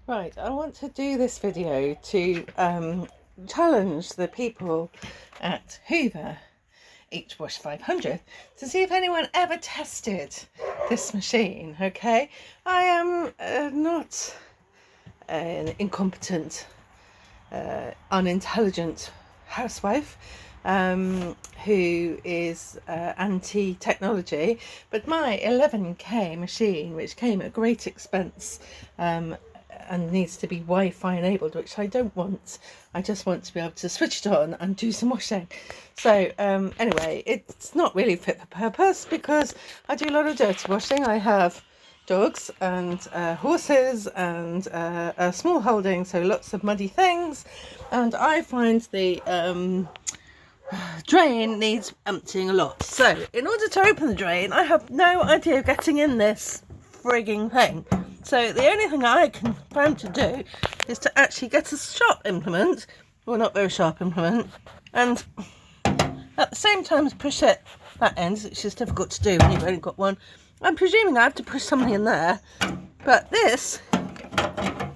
Right, I want to do this video to challenge the people at Hoover Each Wash 500 to see if anyone ever tested this machine, okay? I am not an incompetent, unintelligent housewife who is anti-technology, but my 11K machine, which came at great expense, and needs to be Wi-Fi enabled, which I don't want. I just want to be able to switch it on and do some washing. So anyway, it's not really fit for purpose because I do a lot of dirty washing. I have dogs and horses and a small holding, so lots of muddy things, and I find the drain needs emptying a lot. So in order to open the drain, I have no idea of getting in this frigging thing. So the only thing I can find to do is to actually get a sharp implement, well, not very sharp implement, and at the same time as push it that end, which is difficult to do when you've only got one. I'm presuming I have to push something in there, but this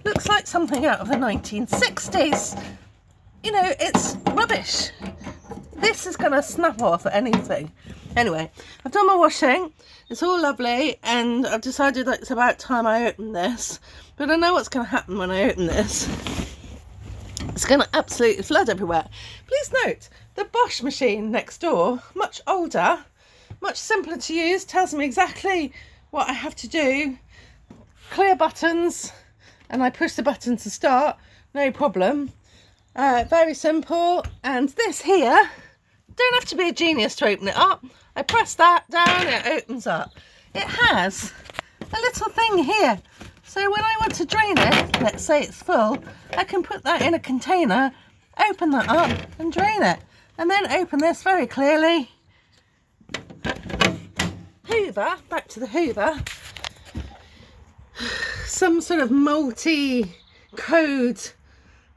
looks like something out of the 1960s. You know, it's rubbish. This is going to snap off at anything. Anyway, I've done my washing. It's all lovely, and I've decided that it's about time I open this. But I know what's going to happen when I open this. It's going to absolutely flood everywhere. Please note, the Bosch machine next door, much older, much simpler to use, tells me exactly what I have to do. Clear buttons, and I push the button to start, no problem. Very simple. And this here, don't have to be a genius to open it up. I press that down, it opens up. It has a little thing here, so when I want to drain it, let's say it's full, I can put that in a container, open that up and drain it, and then open this very clearly. Hoover, back to the Hoover, some sort of multi-code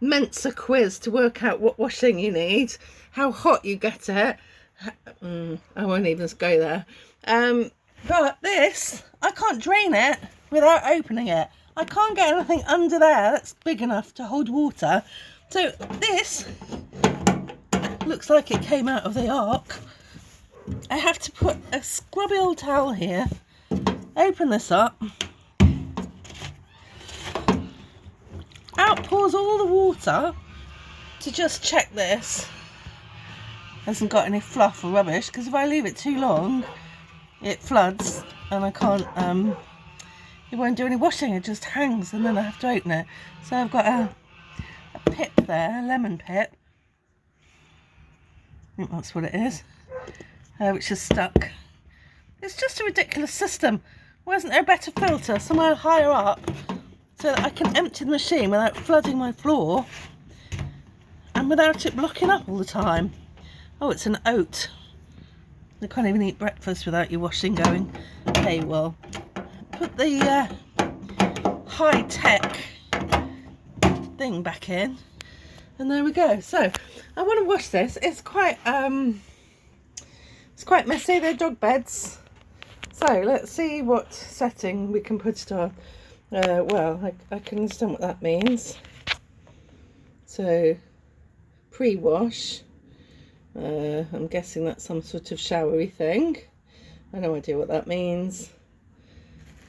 Mensa quiz to work out what washing you need, how hot you get it. I won't even go there. But this, I can't drain it without opening it. I can't get anything under there that's big enough to hold water. So this looks like it came out of the ark. I have to put a scrubby old towel here, open this up, out pours all the water to just check this hasn't got any fluff or rubbish, because if I leave it too long it floods and I can't it won't do any washing, it just hangs and then I have to open it. So I've got a pip there, a lemon pip, I think that's what it is, which is stuck. It's just a ridiculous system. Why isn't there a better filter somewhere higher up so that I can empty the machine without flooding my floor and without it blocking up all the time? Oh, it's an oat. You can't even eat breakfast without your washing going. Okay, well, put the high-tech thing back in, and there we go. So I want to wash this. It's quite messy. They're dog beds. So let's see what setting we can put it on. Well, I can understand what that means. So pre-wash. I'm guessing that's some sort of showery thing. I have no idea what that means.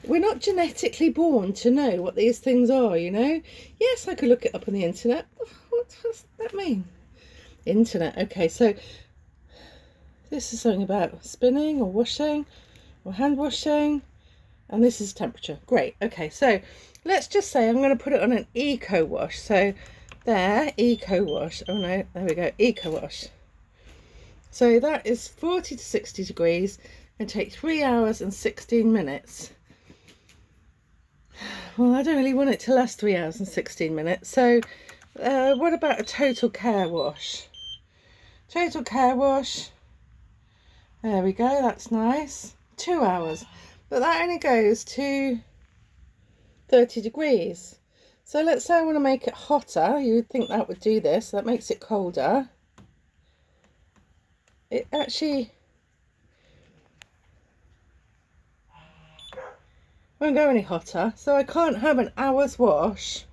We're not genetically born to know what these things are, you know. Yes, I could look it up on the internet. What does that mean? Internet. Okay, so this is something about spinning or washing or hand washing, and this is temperature. Great. Okay, so let's just say I'm going to put it on an eco wash. So there, eco wash. Oh no, there we go, eco wash. So that is 40 to 60 degrees and take 3 hours and 16 minutes. Well, I don't really want it to last 3 hours and 16 minutes. So what about a total care wash? Total care wash. There we go, that's nice. 2 hours. But that only goes to 30 degrees. So let's say I want to make it hotter. You would think that would do this. That makes it colder. It actually won't go any hotter, so I can't have an hour's wash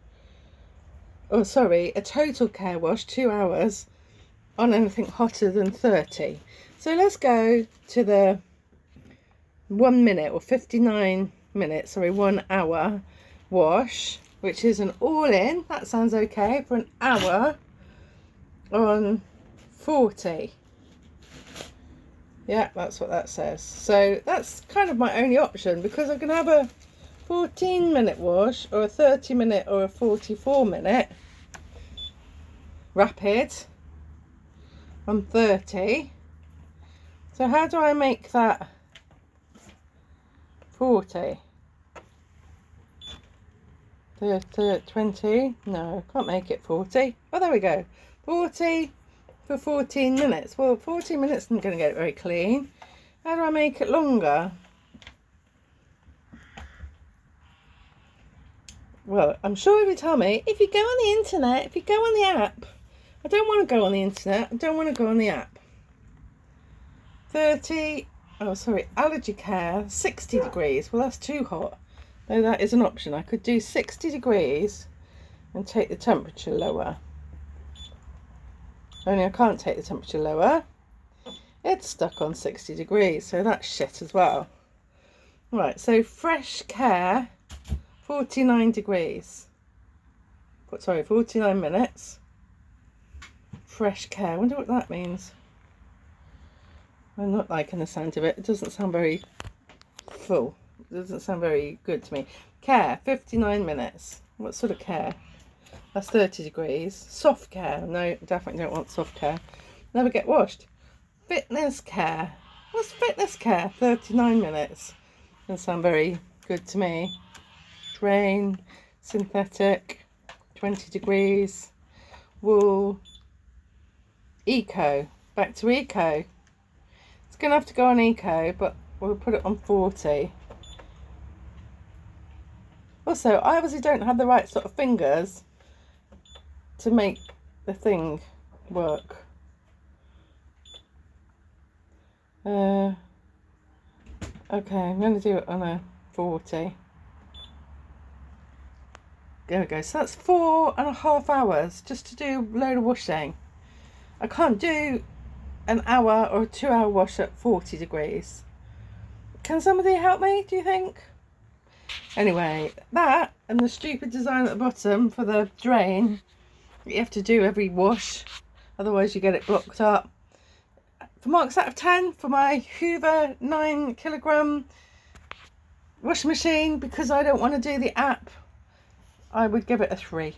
oh sorry, a total care wash, 2 hours on anything hotter than 30. So let's go to the 1 minute or 59 minutes, sorry, 1 hour wash, which is an all-in. That sounds okay for an hour on 40. Yeah, that's what that says. So that's kind of my only option, because I can have a 14-minute wash or a 30-minute or a 44-minute rapid on 30. So how do I make that 40? 20? No, I can't make it 40. Oh, there we go. 40 for 14 minutes. Well, 14 minutes isn't going to get it very clean. How do I make it longer? Well, I'm sure if you tell me, if you go on the internet, if you go on the app. I don't want to go on the internet. I don't want to go on the app. 30, oh sorry, allergy care, 60 degrees. Well, that's too hot. No, that is an option. I could do 60 degrees and take the temperature lower. Only I can't take the temperature lower. It's stuck on 60 degrees, so that's shit as well. Right, so fresh care, 49 degrees. Sorry, 49 minutes. Fresh care. I wonder what that means. I'm not liking the sound of it. It doesn't sound very full. It doesn't sound very good to me. Care, 59 minutes. What sort of care? That's 30 degrees. Soft care. No, definitely don't want soft care. Never get washed. Fitness care. What's fitness care? 39 minutes. Doesn't sound very good to me. Drain, synthetic, 20 degrees. Wool. Eco. Back to eco. It's going to have to go on eco, but we'll put it on 40. Also, I obviously don't have the right sort of fingers to make the thing work. Okay, I'm going to do it on a 40. There we go. So that's 4.5 hours just to do a load of washing. I can't do an hour or a 2 hour wash at 40 degrees. Can somebody help me, do you think? Anyway, that and the stupid design at the bottom for the drain you have to do every wash, otherwise you get it blocked up. For marks out of 10 for my Hoover 9 kilogram washing machine, because I don't want to do the app, I would give it a 3.